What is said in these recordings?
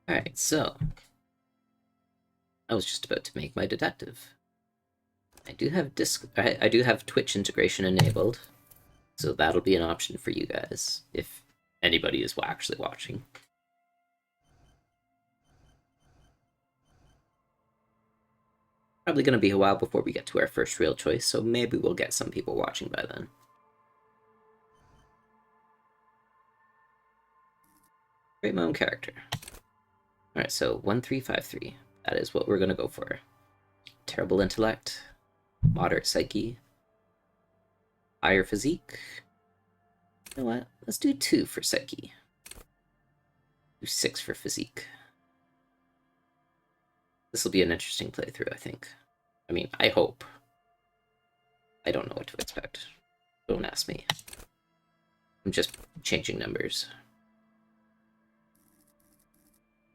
Alright, so I was just about to make my detective. I do have I do have Twitch integration enabled, so that'll be an option for you guys if anybody is actually watching. Probably going to be a while before we get to our first real choice, so maybe we'll get some people watching by then. Create my own character. Alright, so 1353. That is what we're going to go for. Terrible intellect, moderate psyche, higher physique. You know what? Let's do 2 for psyche. Do 6 for physique. This will be an interesting playthrough, I think. I mean, I hope. I don't know what to expect. Don't ask me. I'm just changing numbers.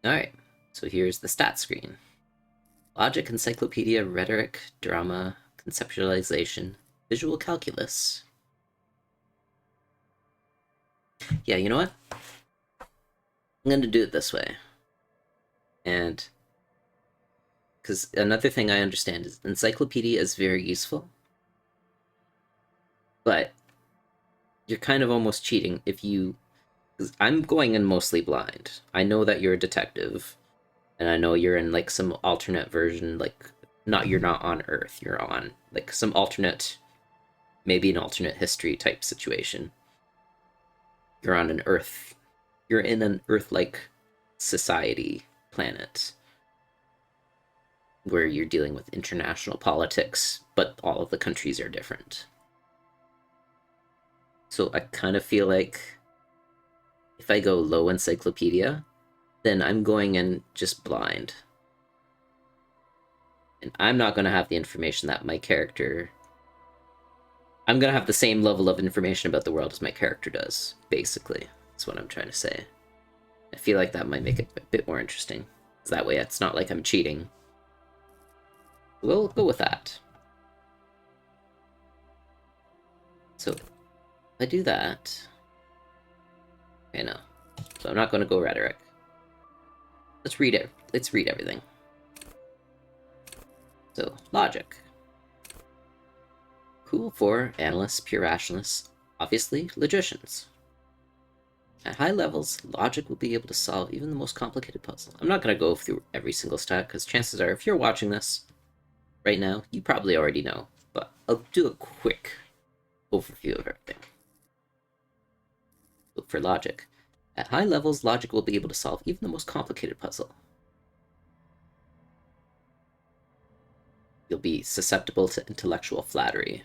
Alright, so here's the stat screen. Logic, encyclopedia, rhetoric, drama, conceptualization, visual calculus. Yeah, you know what? I'm going to do it this way. And because another thing I understand is encyclopedia is very useful, but you're kind of almost cheating if you... Because I'm going in mostly blind. I know that you're a detective, and I know you're in like some alternate version, like you're not on Earth, you're on like some alternate, maybe an alternate history type situation. You're on an Earth, you're in an Earth-like society planet where you're dealing with international politics, but all of the countries are different. So I kind of feel like if I go low encyclopedia, then I'm going in just blind. And I'm not going to have the information that my character... I'm going to have the same level of information about the world as my character does, basically. That's what I'm trying to say. I feel like that might make it a bit more interesting. Because that way it's not like I'm cheating. We'll go with that. So, if I do that... Okay, no. So I'm not going to go rhetoric. Let's read it. Let's read everything. So, logic. Cool for analysts, pure rationalists, obviously logicians. At high levels, logic will be able to solve even the most complicated puzzle. I'm not going to go through every single stat, because chances are, if you're watching this right now, you probably already know. But I'll do a quick overview of everything. Look for logic. At high levels, logic will be able to solve even the most complicated puzzle. You'll be susceptible to intellectual flattery,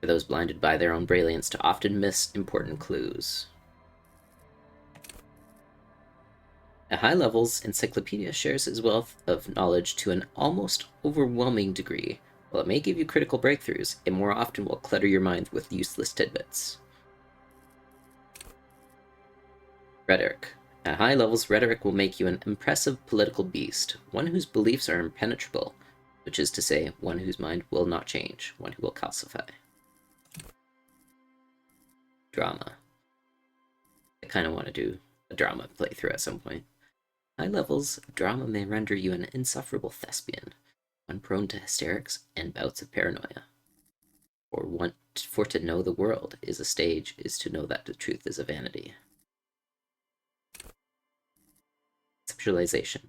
for those blinded by their own brilliance to often miss important clues. At high levels, Encyclopedia shares its wealth of knowledge to an almost overwhelming degree. While it may give you critical breakthroughs, it more often will clutter your mind with useless tidbits. Rhetoric. At high levels, rhetoric will make you an impressive political beast, one whose beliefs are impenetrable, which is to say, one whose mind will not change, one who will calcify. Drama. I kind of want to do a drama playthrough at some point. High levels, drama may render you an insufferable thespian, one prone to hysterics and bouts of paranoia. For to know the world is a stage, is to know that the truth is a vanity. Conceptualization.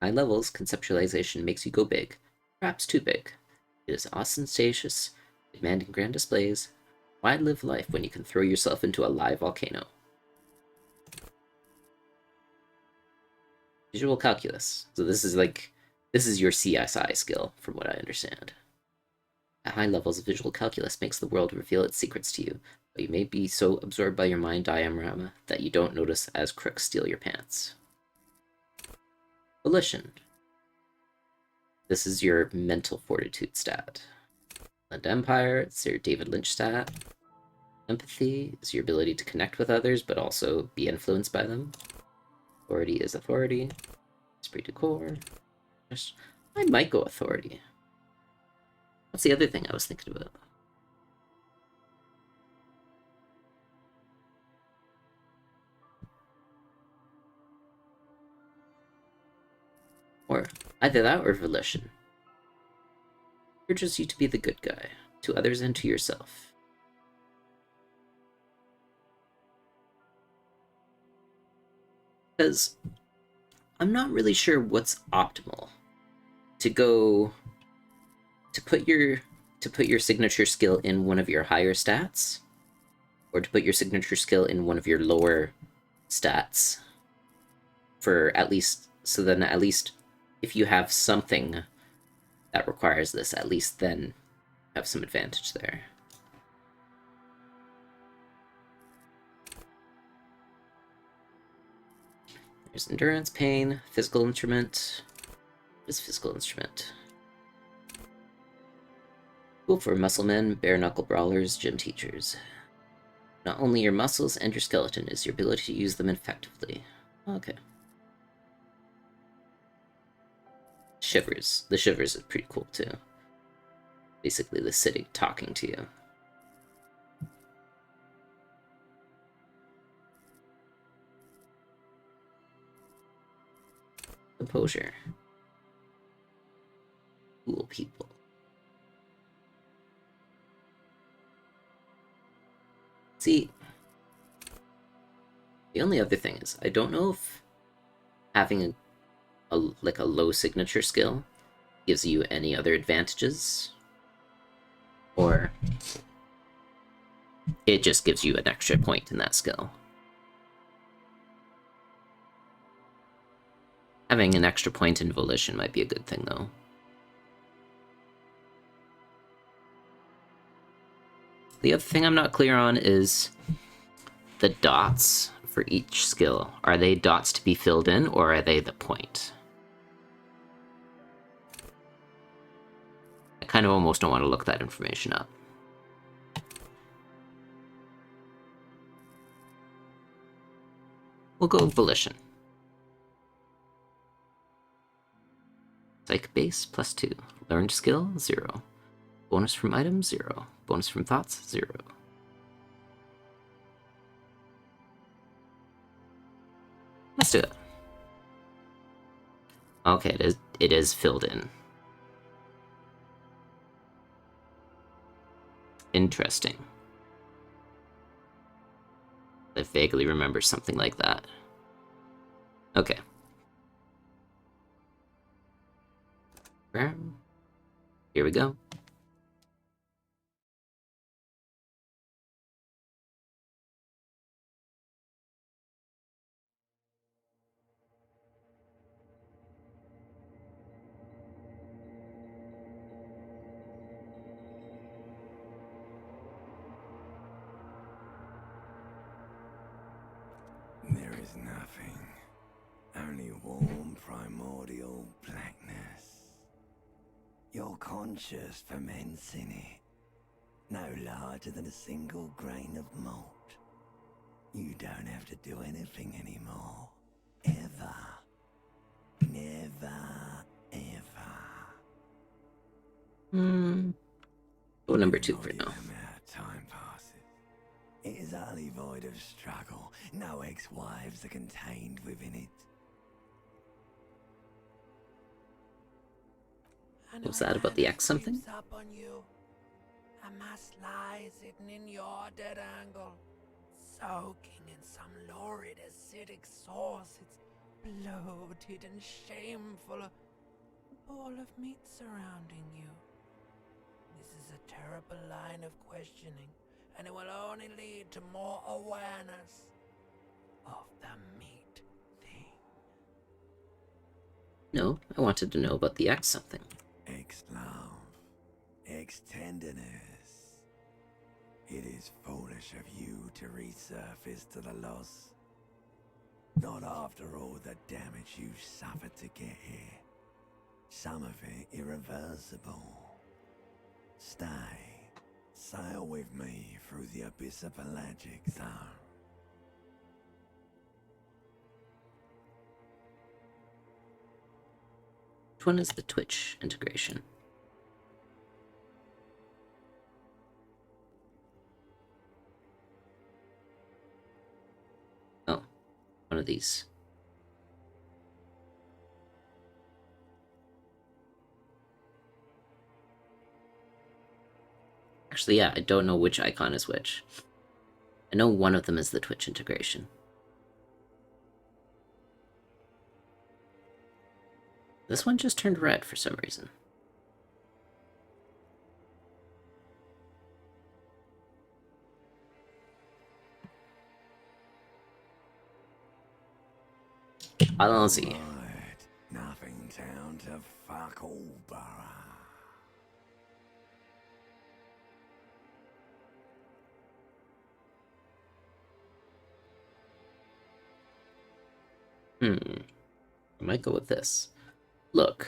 High levels, conceptualization makes you go big, perhaps too big. It is ostentatious, demanding grand displays. Why live life when you can throw yourself into a live volcano? Visual calculus. So this is your CSI skill, from what I understand. At high levels, visual calculus makes the world reveal its secrets to you, but you may be so absorbed by your mind diorama that you don't notice as crooks steal your pants. Volition. This is your mental fortitude stat. And Empire, it's your David Lynch stat. Empathy is your ability to connect with others, but also be influenced by them. Authority is authority. Esprit de corps. I might go authority. What's the other thing I was thinking about? Or either that or Volition. Urges you to be the good guy, to others and to yourself. Because I'm not really sure what's optimal. To put your signature skill in one of your higher stats, or to put your signature skill in one of your lower stats. For at least, so then at least if you have something that requires this, at least then have some advantage there. There's endurance, pain, physical instrument. What is physical instrument? Cool for muscle men, bare knuckle brawlers, gym teachers. Not only your muscles and your skeleton is your ability to use them effectively. Okay. Shivers. The shivers is pretty cool too. Basically the city talking to you. Composure. Cool people. See, the only other thing is, I don't know if having a low signature skill gives you any other advantages, or it just gives you an extra point in that skill. Having an extra point in Volition might be a good thing, though. The other thing I'm not clear on is the dots for each skill. Are they dots to be filled in, or are they the point? I kind of almost don't want to look that information up. We'll go with Volition. Psych base +2. Learned skill 0. Bonus from items 0. Bonus from thoughts 0. Let's do it. Okay, it is filled in. Interesting. I vaguely remember something like that. Okay. Here we go. There is nothing, only warm primordial blackness. Your conscious ferments in it, no larger than a single grain of malt. You don't have to do anything anymore, ever. Never, ever. Go number 2 for now. Time passes. It is utterly void of struggle. No ex-wives are contained within it. Was that about the X something? Up on you. A mass lies hidden in your dead angle, soaking in some lurid acidic sauce. It's bloated and shameful, a ball of meat surrounding you. This is a terrible line of questioning, and it will only lead to more awareness of the meat thing. No, I wanted to know about the X something. Ex-love, ex-tenderness. It is foolish of you to resurface to the loss. Not after all the damage you've suffered to get here. Some of it irreversible. Stay. Sail with me through the abyss of pelagic zone. Which one is the Twitch integration? Oh, one of these. Actually, yeah, I don't know which icon is which. I know one of them is the Twitch integration. This one just turned red for some reason. Allons-y. Right. Nothing town to fuck all borough. I might go with this. Look,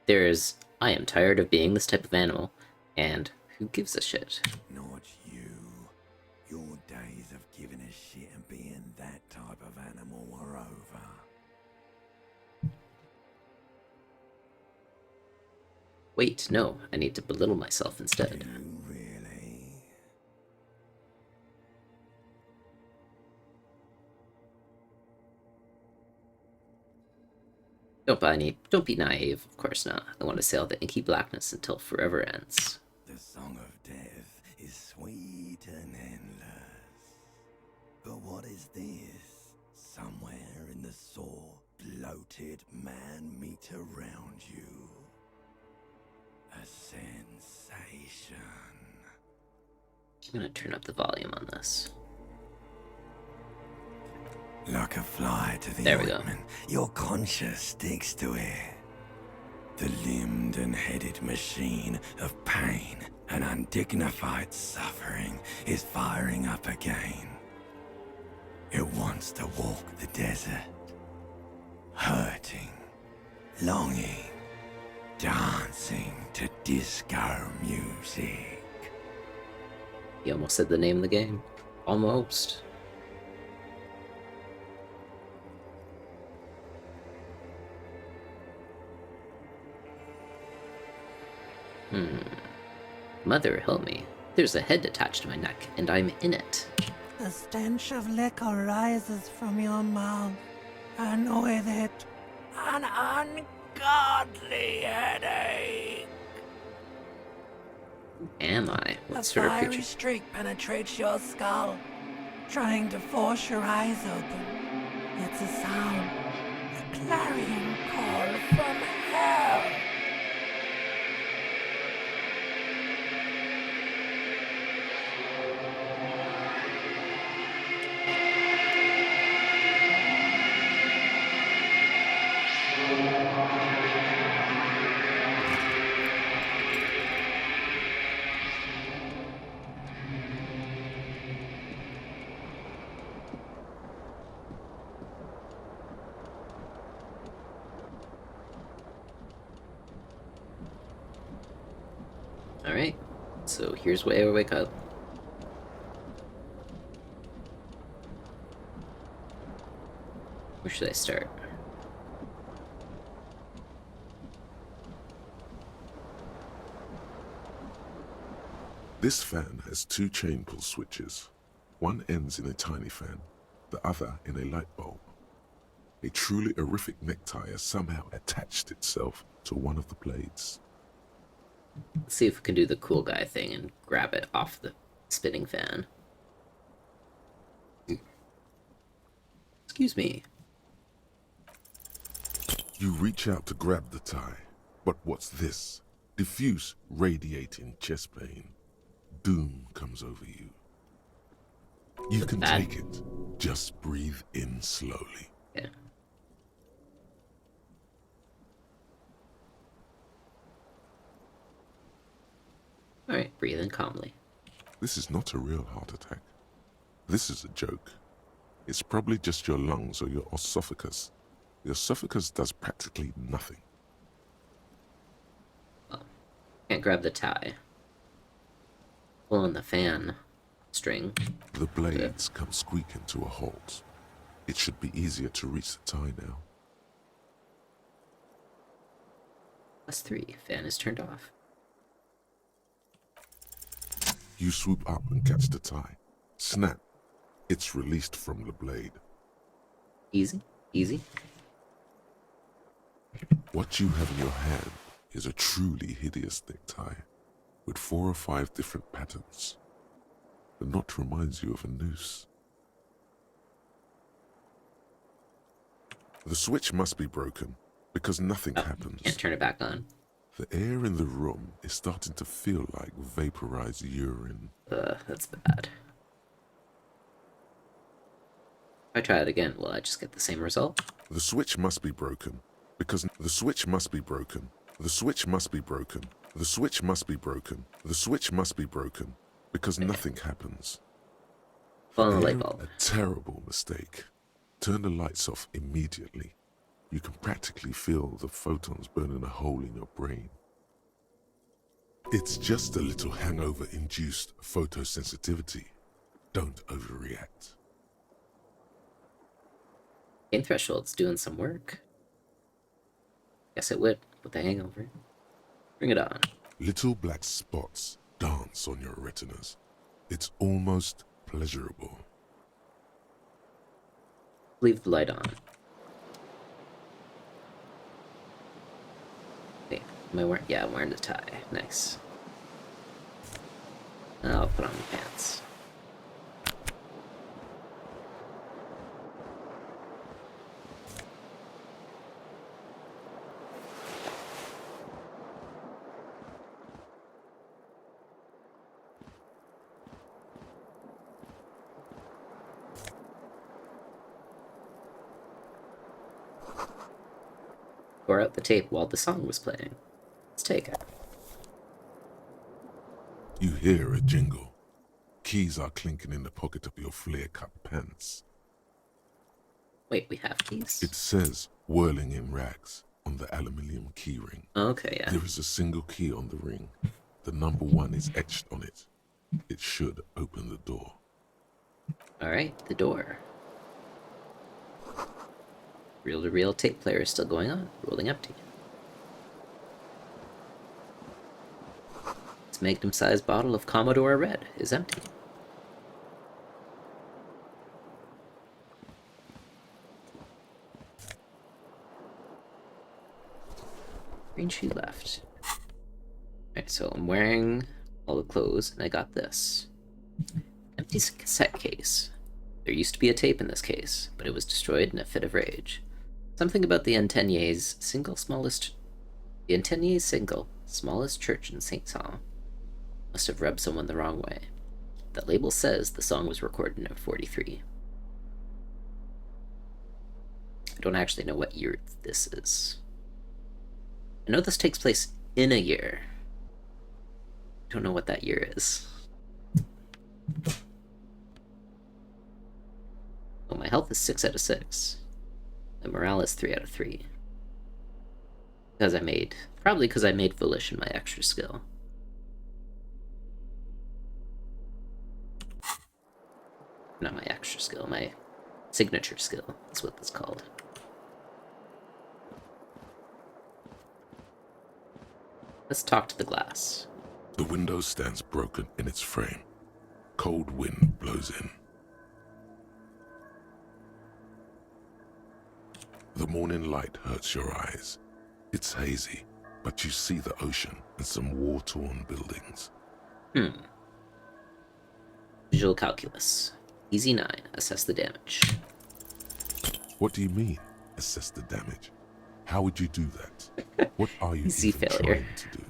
there's I am tired of being this type of animal, and who gives a shit? Not you. Your days of giving a shit and being that type of animal are over. Wait, no, I need to belittle myself instead. You really? Don't be naive, of course not. I want to sail the inky blackness until forever ends. The song of death is sweet and endless. But what is this? Somewhere in the sore, bloated man meet around you. A sensation. I'm gonna turn up the volume on this. Like a fly to the There we go. ointment, your conscience sticks to it. The limbed and headed machine of pain and undignified suffering is firing up again. It wants to walk the desert, hurting, longing, dancing to disco music. You almost said the name of the game. Almost. Mother, help me. There's a head attached to my neck, and I'm in it. The stench of liquor rises from your mouth, and with it, an ungodly headache. Who am I? A What sort of fiery creature? streak penetrates your skull, trying to force your eyes open. It's a sound, a clarion call from hell. Alright, so here's where I wake up. Where should I start? This fan has two chain pull switches. One ends in a tiny fan, the other in a light bulb. A truly horrific necktie has somehow attached itself to one of the blades. Let's see if we can do the cool guy thing and grab it off the spinning fan. Excuse me. You reach out to grab the tie, but what's this? Diffuse, radiating chest pain. Doom comes over you. You can Bad. take it. Just breathe in slowly. Yeah. Alright, breathe in calmly. This is not a real heart attack. This is a joke. It's probably just your lungs or your esophagus. The esophagus does practically nothing. Can't grab the tie. Pull on the fan string. The blades come squeaking to a halt. It should be easier to reach the tie now. +3. Fan is turned off. You swoop up and catch the tie. Snap. It's released from the blade. Easy. Easy. What you have in your hand is a truly hideous necktie. with 4 or 5 different patterns. The knot reminds you of a noose. The switch must be broken because nothing happens. Can't turn it back on. The air in the room is starting to feel like vaporized urine. That's bad. If I try it again, will I just get the same result? The switch must be broken because the switch must be broken. The switch must be broken. The switch must be broken. The switch must be broken because nothing happens. Fall on the light Fail, bulb. a terrible mistake. Turn the lights off immediately. You can practically feel the photons burning a hole in your brain. It's just a little hangover-induced photosensitivity. Don't overreact. Pain threshold's doing some work. Guess it would with the hangover. Bring it on. Little black spots dance on your retinas. It's almost pleasurable. Leave the light on. Wait, am I wearing? Yeah, I'm wearing the tie. Nice. I'll put on the pants. Tore out the tape while the song was playing. Let's take it. You hear a jingle. Keys are clinking in the pocket of your flare-cut pants. Wait, we have keys? It says whirling in rags on the aluminium key ring. Okay, yeah. There is a single key on the ring. The number 1 is etched on it. It should open the door. Alright, the door. Reel-to-reel tape player is still going on, rolling empty. This magnum-sized bottle of Commodore Red is empty. Green sheet left. Alright, so I'm wearing all the clothes, and I got this. Empty cassette case. There used to be a tape in this case, but it was destroyed in a fit of rage. Something about the Antenier's single, smallest church in St. Saul must have rubbed someone the wrong way. The label says the song was recorded in 43. I don't actually know what year this is. I know this takes place in a year. I don't know what that year is. Oh, my health is 6 out of 6. My morale is 3 out of 3. Probably because I made Volition my extra skill. Not my extra skill, my signature skill. That's what it's called. Let's talk to the glass. The window stands broken in its frame. Cold wind blows in. The morning light hurts your eyes. It's hazy, but you see the ocean and some war-torn buildings. Visual calculus. Easy 9. Assess the damage. What do you mean, assess the damage? How would you do that? What are you Easy even failure. trying to do?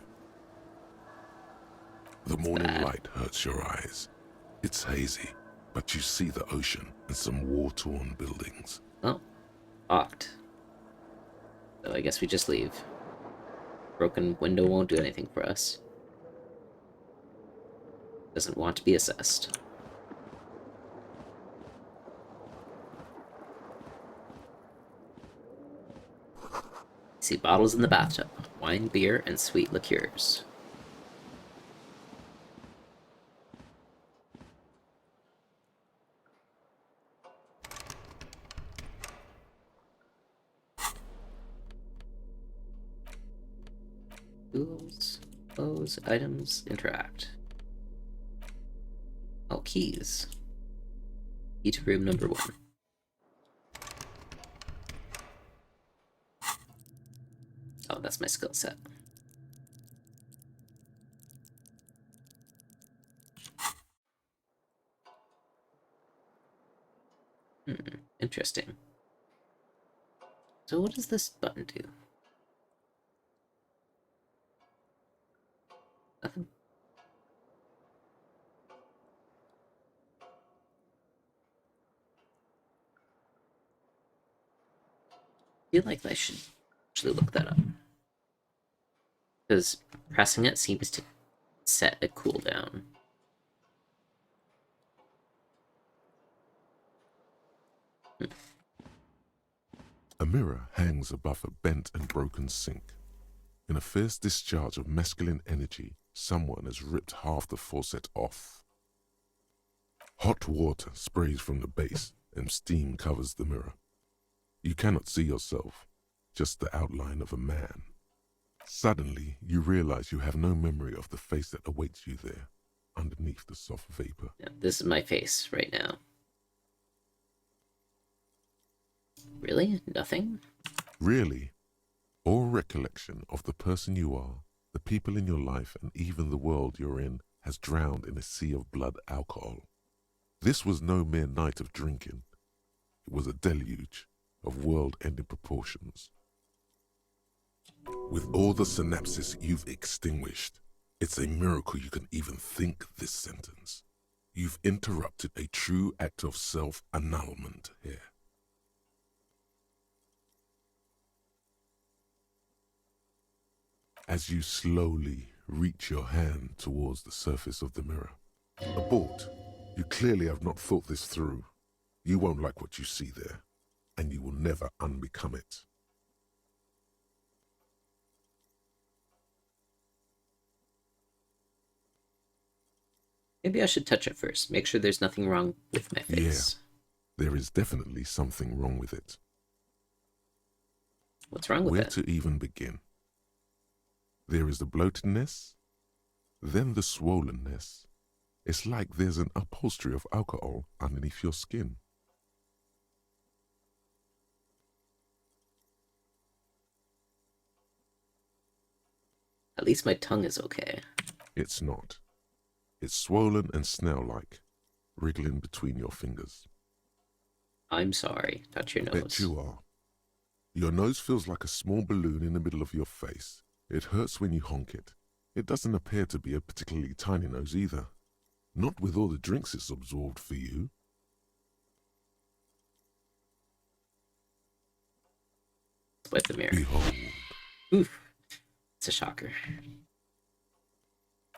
The morning bad. light hurts your eyes. It's hazy, but you see the ocean and some war-torn buildings. Oh. Locked. So I guess we just leave. Broken window won't do anything for us. Doesn't want to be assessed. See bottles in the bathtub. Wine, beer, and sweet liqueurs. Tools, clothes, items, interact. Oh, keys. Key to room number 1. Oh, that's my skill set. Interesting. So what does this button do? Nothing. I feel like I should actually look that up. Because pressing it seems to set a cooldown. A mirror hangs above a bent and broken sink. In a fierce discharge of masculine energy, someone has ripped half the faucet off. Hot water sprays from the base, and steam covers the mirror. You cannot see yourself, just the outline of a man. Suddenly, you realize you have no memory of the face that awaits you there, underneath the soft vapor. Yeah, this is my face right now. Really? Nothing? Really, all recollection of the person you are, the people in your life, and even the world you're in has drowned in a sea of blood alcohol. This was no mere night of drinking. It was a deluge of world-ending proportions. With all the synapses you've extinguished, it's a miracle you can even think this sentence. You've interrupted a true act of self-annulment here. As you slowly reach your hand towards the surface of the mirror. Abort. You clearly have not thought this through. You won't like what you see there, and you will never unbecome it. Maybe I should touch it first. Make sure there's nothing wrong with my face. Yeah, there is definitely something wrong with it. What's wrong with Where it? to even begin? There is the bloatedness, then the swollenness. It's like there's an upholstery of alcohol underneath your skin. At least my tongue is okay. It's not. It's swollen and snail-like, wriggling between your fingers. I'm sorry. Touch your nose. Bet you are. Your nose feels like a small balloon in the middle of your face. It hurts when you honk it. It doesn't appear to be a particularly tiny nose either. Not with all the drinks it's absorbed for you. Wipe the mirror. Behold, Oof. It's a shocker.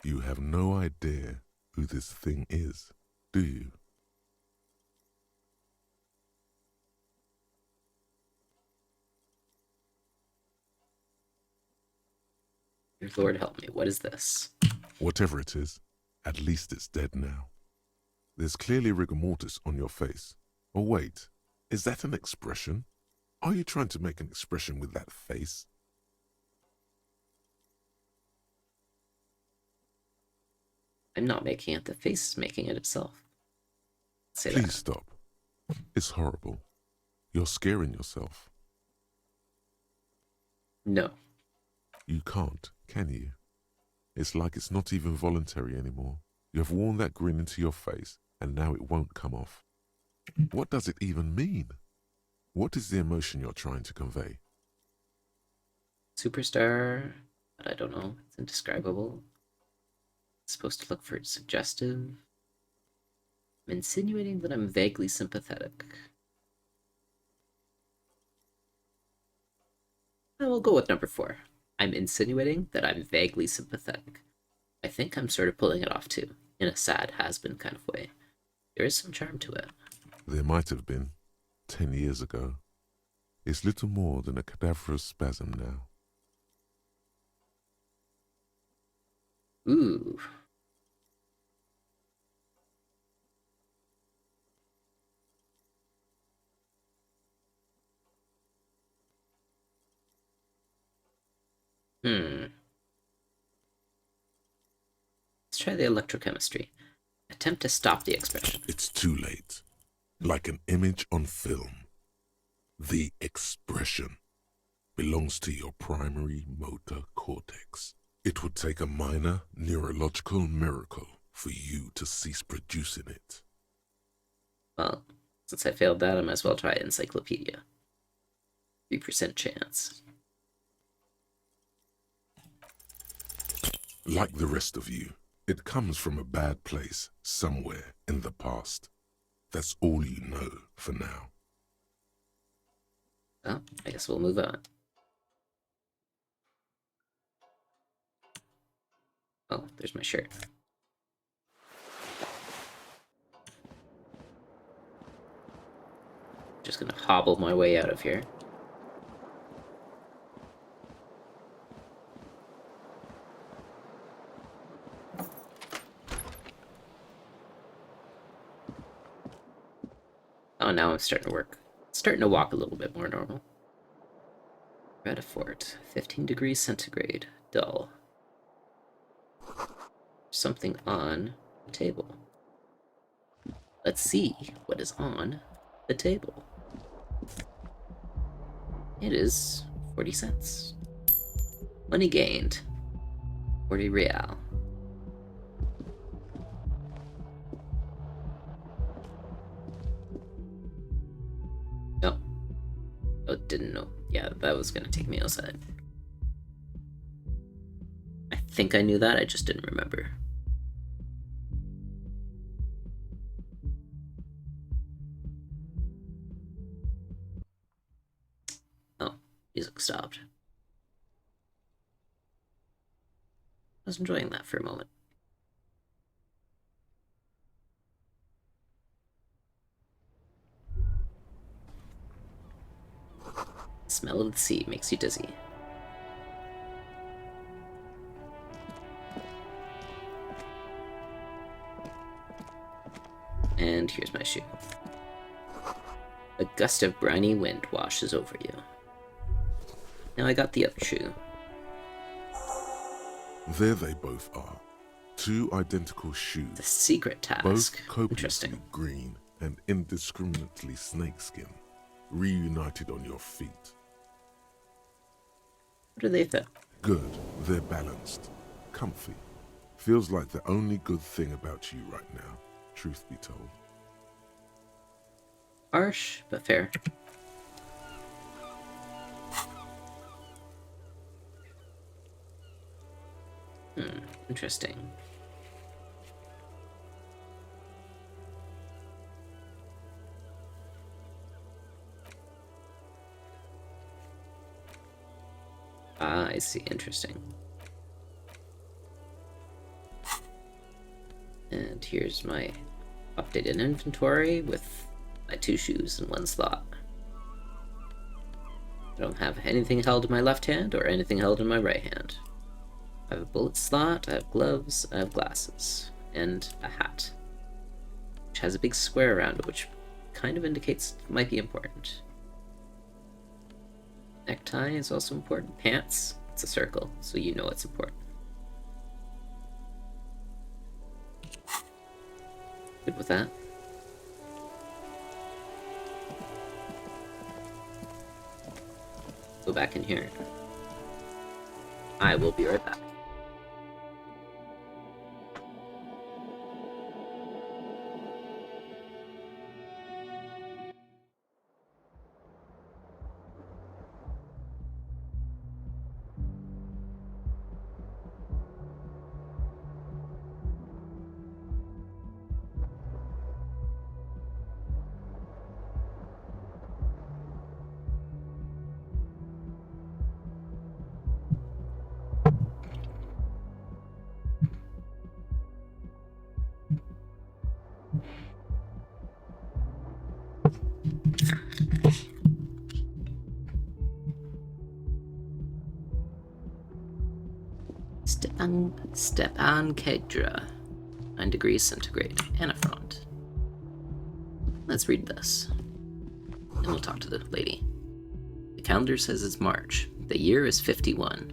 you have no idea who this thing is, do you? Lord help me. What is this? Whatever it is, at least it's dead now. There's clearly rigor mortis on your face. Oh wait, is that an expression? Are you trying to make an expression with that face? I'm not making it. The face is making it itself. Say Please that. stop. It's horrible. You're scaring yourself. No. You can't, can you? It's like it's not even voluntary anymore. You have worn that grin into your face, and now it won't come off. What does it even mean? What is the emotion you're trying to convey? Superstar, but I don't know. It's indescribable. It's supposed to look for suggestive. I'm insinuating that I'm vaguely sympathetic. I will go with number 4. I'm insinuating that I'm vaguely sympathetic. I think I'm sort of pulling it off too, in a sad has-been kind of way. There is some charm to it. There might have been, 10 years ago. It's little more than a cadaverous spasm now. Ooh. Let's try the electrochemistry. Attempt to stop the expression. It's too late. Like an image on film. The expression belongs to your primary motor cortex. It would take a minor neurological miracle for you to cease producing it. Well, Since I failed that, I might as well try Encyclopedia. 3% chance. Like the rest of you, it comes from a bad place somewhere in the past. That's all you know for now. Oh, I guess we'll move on. Oh, there's my shirt. Just gonna hobble my way out of here. Oh, now I'm starting to work. Starting to walk a little bit more normal. Red fort, 15 degrees centigrade, dull. Something on the table. Let's see what is on the table. It is 40 cents. Money gained, 40 real. No. Oh, didn't know. Yeah, that was gonna take me outside. I think I knew that, I just didn't remember. Oh, music stopped. I was enjoying that for a moment. The smell of the sea makes you dizzy. And here's my shoe. A gust of briny wind washes over you. Now I got the other shoe. There they both are. Two identical The shoes, secret task. both copiously Interesting. green and indiscriminately snakeskin, reunited on your feet. What do they fit? Good, they're balanced, comfy. Feels like the only good thing about you right now, truth be told. Harsh, but fair. Interesting. Ah, I see. Interesting. And here's my updated inventory with my 2 shoes in 1 slot. I don't have anything held in my left hand or anything held in my right hand. I have a bullet slot, I have gloves, I have glasses, and a hat, which has a big square around it, which kind of indicates it might be important. Necktie is also important. Pants, it's a circle, so you know it's important. Good with that. Go back in here. I will be right back. Stepan Kedra, 9 degrees centigrade, Anafront. Let's read this, and we'll talk to the lady. The calendar says it's March. The year is 51.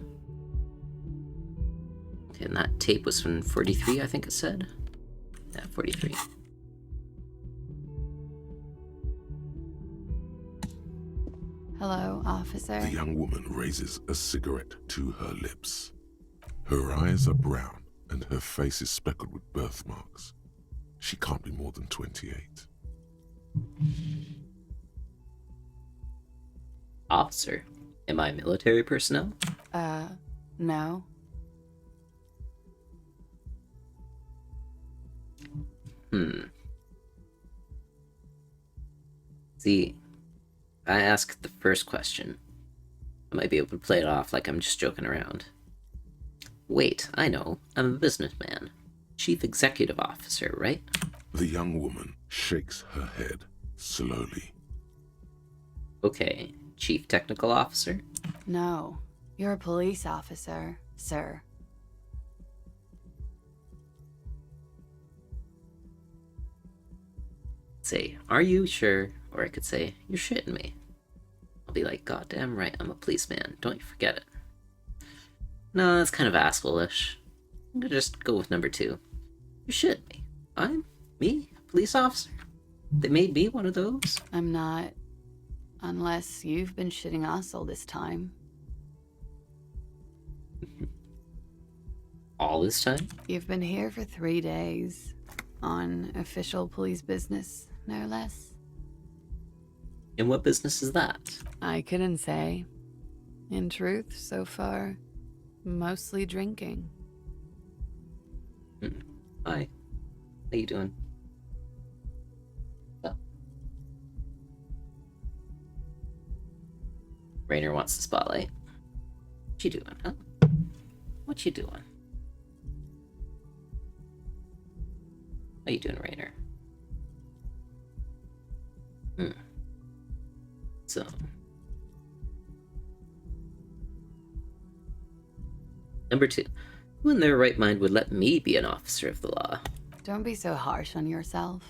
Okay, and that tape was from 43, I think it said? Yeah, 43. Hello, officer. The young woman raises a cigarette to her lips. Her eyes are brown and her face is speckled with birthmarks. She can't be more than 28. Officer, am I military personnel? No. See, I asked the first question. I might be able to play it off like I'm just joking around. Wait, I know. I'm a businessman. Chief Executive Officer, right? The young woman shakes her head slowly. Okay, Chief Technical Officer? No. You're a police officer, sir. Say, are you sure? Or I could say, you're shitting me. I'll be like, goddamn right, I'm a policeman. Don't you forget it. No, that's kind of asshole-ish. I'm gonna just go with number 2. You're shitting me. I'm? Me? Police officer? They made me one of those? I'm not. Unless you've been shitting us all this time. All this time? You've been here for 3 days. On official police business, no less. And what business is that? I couldn't say. In truth, so far, mostly drinking. Hi. How you doing? Oh. Rainer wants the spotlight. What you doing, huh? What you doing? How you doing, Rainer? So... Number 2. Who in their right mind would let me be an officer of the law? Don't be so harsh on yourself.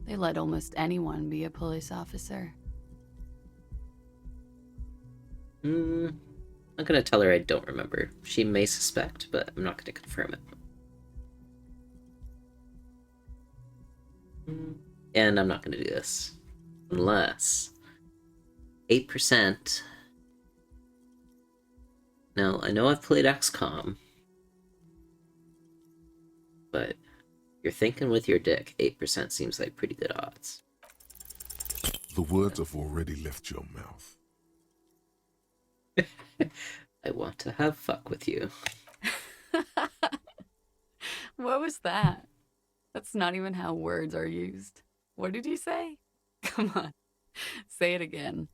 They let almost anyone be a police officer. I'm gonna tell her I don't remember. She may suspect, but I'm not gonna confirm it. And I'm not gonna do this. Unless... 8%... Now, I know I've played XCOM, but you're thinking with your dick, 8% seems like pretty good odds. The words have already left your mouth. I want to have fuck with you. What was that? That's not even how words are used. What did you say? Come on, say it again.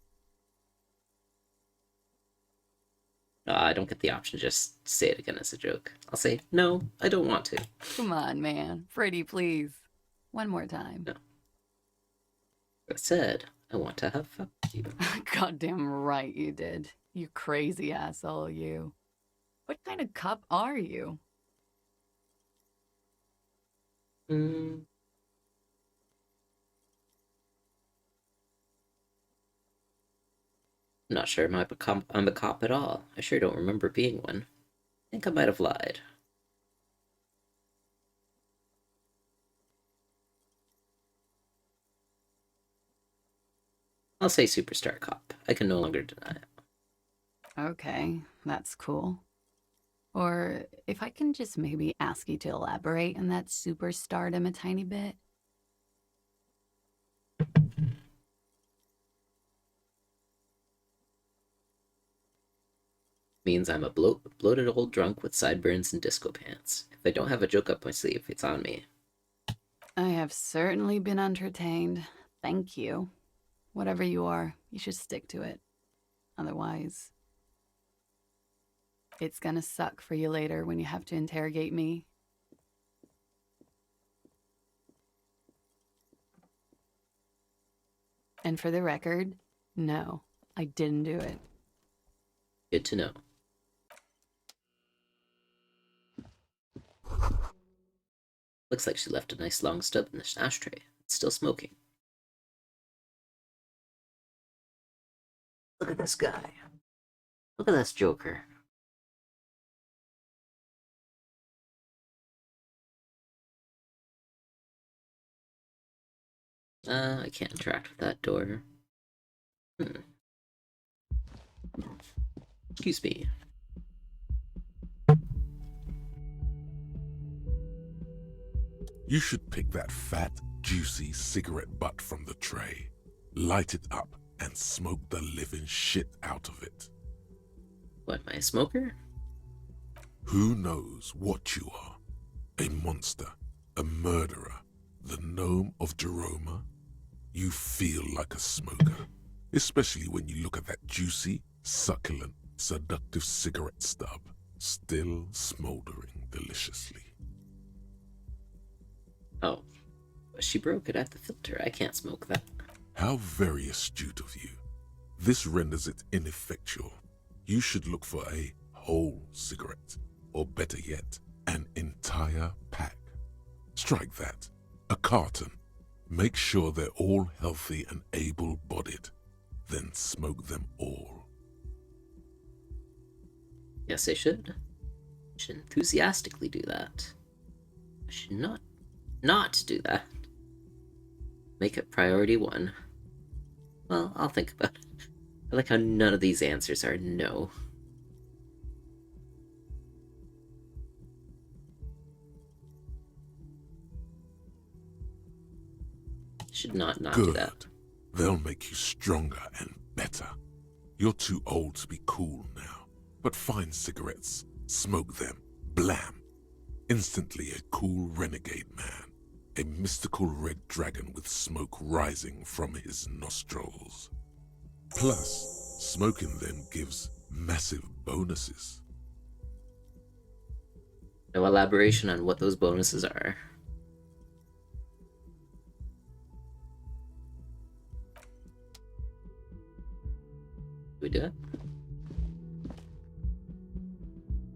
I don't get the option to just say it again as a joke. I'll say, no, I don't want to. Come on, man. Freddy, please. One more time. No. I said, I want to have fuck with you. Goddamn right you did. You crazy asshole, you. What kind of cop are you? I'm not sure I'm a cop at all. I sure don't remember being one. I think I might have lied. I'll say superstar cop. I can no longer deny it. Okay, that's cool. Or if I can just maybe ask you to elaborate on that superstardom a tiny bit. Means I'm a bloated old drunk with sideburns and disco pants. If I don't have a joke up my sleeve, it's on me. I have certainly been entertained. Thank you. Whatever you are, you should stick to it. Otherwise, it's gonna suck for you later when you have to interrogate me. And for the record, no, I didn't do it. Good to know. Looks like she left a nice long stub in the ashtray. It's still smoking. Look at this guy. Look at this joker. I can't interact with that door. Excuse me. You should pick that fat, juicy cigarette butt from the tray, light it up, and smoke the living shit out of it. What, my smoker? Who knows what you are? A monster, a murderer, the gnome of Jeroma? You feel like a smoker, especially when you look at that juicy, succulent, seductive cigarette stub, still smoldering deliciously. Oh, she broke it at the filter. I can't smoke that. How very astute of you. This renders it ineffectual. You should look for a whole cigarette, or better yet, an entire pack. Strike that. A carton. Make sure they're all healthy and able-bodied. Then smoke them all. Yes, I should. I should enthusiastically do that. I should not do that. Make it priority 1. Well, I'll think about it. I like how none of these answers are no. Should not do Good. that. They'll make you stronger and better. You're too old to be cool now. But find cigarettes, smoke them, blam. Instantly a cool renegade man. A mystical red dragon with smoke rising from his nostrils. Plus, smoking them gives massive bonuses. No elaboration on what those bonuses are. Do we do it?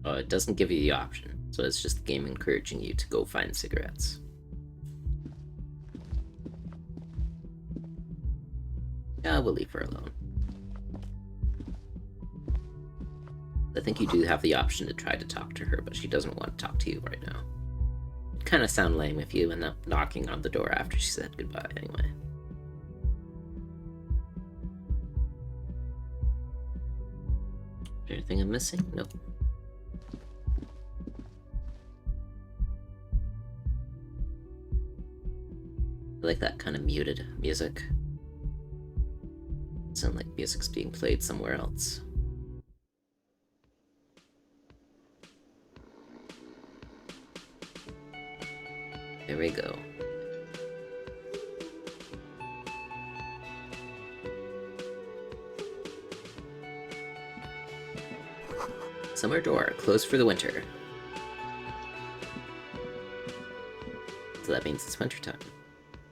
Oh, it doesn't give you the option, so it's just the game encouraging you to go find cigarettes. Yeah, we'll leave her alone. I think you do have the option to try to talk to her, but she doesn't want to talk to you right now. It'd kind of sound lame if you end up knocking on the door after she said goodbye anyway. Is there anything I'm missing? Nope. I like that kind of muted music. Sound like music's being played somewhere else. There we go. Summer door, closed for the winter. So that means it's winter time.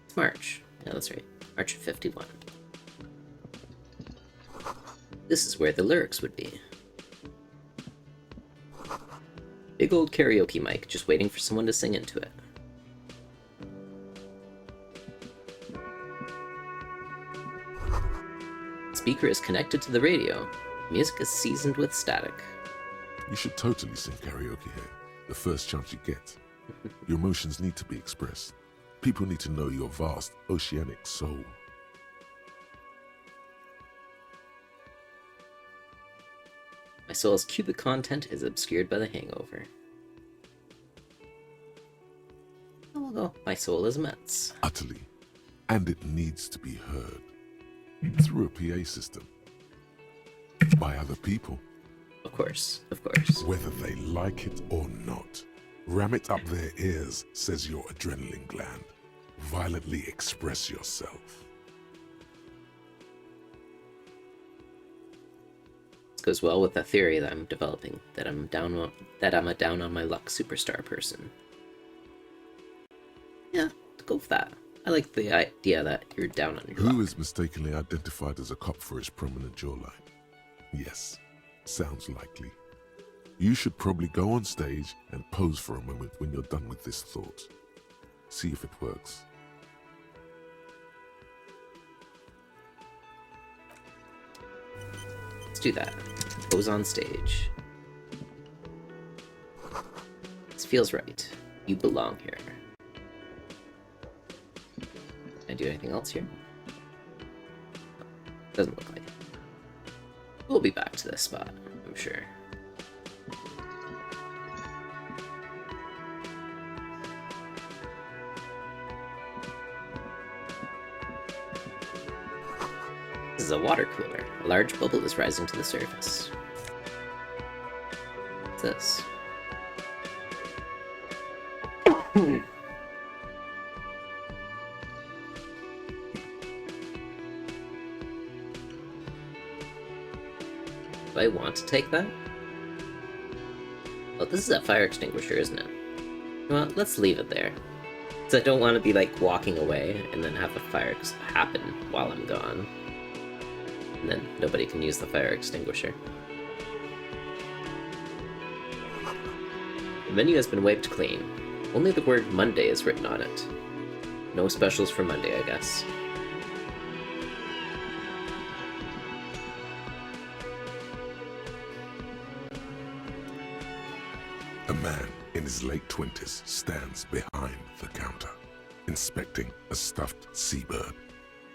It's March. Yeah, that's right. March of 51. This is where the lyrics would be. Big old karaoke mic, just waiting for someone to sing into it. Speaker is connected to the radio. Music is seasoned with static. You should totally sing karaoke here, the first chance you get. Your emotions need to be expressed. People need to know your vast, oceanic soul. My soul's cubic content is obscured by the hangover. Oh, well, my soul is immense. Utterly. And it needs to be heard. Through a PA system. By other people. Of course, of course. Whether they like it or not. Ram it up their ears, says your adrenaline gland. Violently express yourself. This goes well with the theory that I'm developing, that I'm a down on my luck superstar person. Yeah, go with that. I like the idea that you're down on your luck. Who is mistakenly identified as a cop for his prominent jawline? Yes, sounds likely. You should probably go on stage and pose for a moment when you're done with this thought. See if it works. Let's do that. Pose on stage. This feels right. You belong here. Can I do anything else here? Doesn't look like it. We'll be back to this spot, I'm sure. This is a water cooler. A large bubble is rising to the surface. What's this? Do I want to take that? Oh, this is a fire extinguisher, isn't it? Well, let's leave it there. Because I don't want to be, like, walking away and then have a fire happen while I'm gone. And then nobody can use the fire extinguisher. The menu has been wiped clean. Only the word Monday is written on it. No specials for Monday, I guess. A man in his late 20s stands behind the counter, inspecting a stuffed seabird.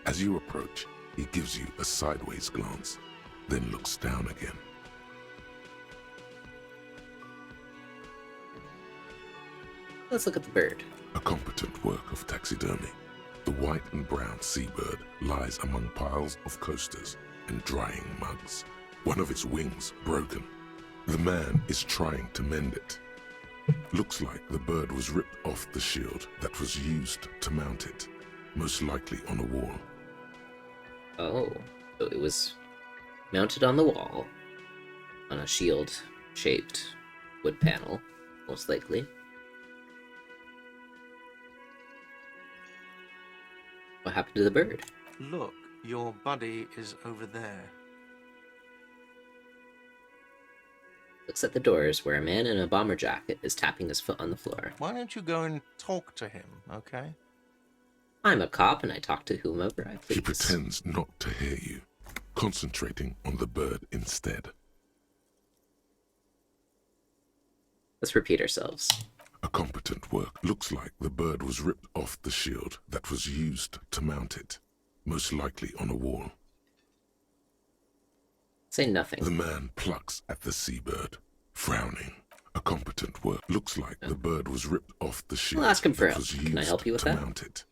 As you approach, he gives you a sideways glance, then looks down again. Let's look at the bird. A competent work of taxidermy. The white and brown seabird lies among piles of coasters and drying mugs. One of its wings broken. The man is trying to mend it. Looks like the bird was ripped off the shield that was used to mount it, most likely on a wall. Oh, so it was mounted on the wall, on a shield-shaped wood panel, most likely. What happened to the bird? Look, your buddy is over there. Looks at the doors where a man in a bomber jacket is tapping his foot on the floor. Why don't you go and talk to him, okay? I'm a cop and I talk to whomever I please. He pretends not to hear you, concentrating on the bird instead. Let's repeat ourselves. A competent work. Looks like the bird was ripped off the shield that was used to mount it, most likely on a wall. Say nothing. The man plucks at the seabird, frowning. A competent work. Looks like the bird was ripped off the shield I'll ask him for that help. was Can I used help you with to that? mount it.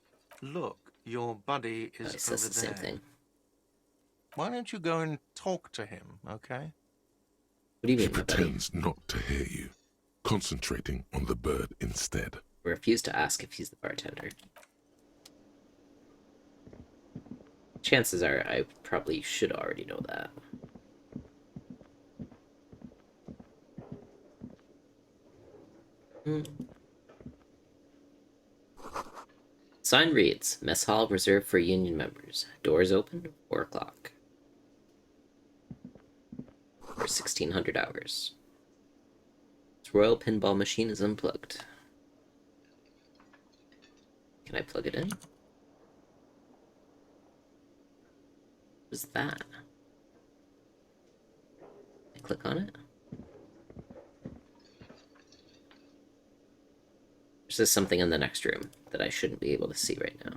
Look, your buddy is It over says the there. same thing. Why don't you go and talk to him, okay? What do you He mean, my buddy? pretends not to hear you, concentrating on the bird instead. I refuse to ask if he's the bartender. Chances are I probably should already know that. Sign reads, Mess Hall reserved for union members. Doors open, 4 o'clock. For 1600 hours. This royal pinball machine is unplugged. Can I plug it in? What is that? I click on it? There's just something in the next room that I shouldn't be able to see right now.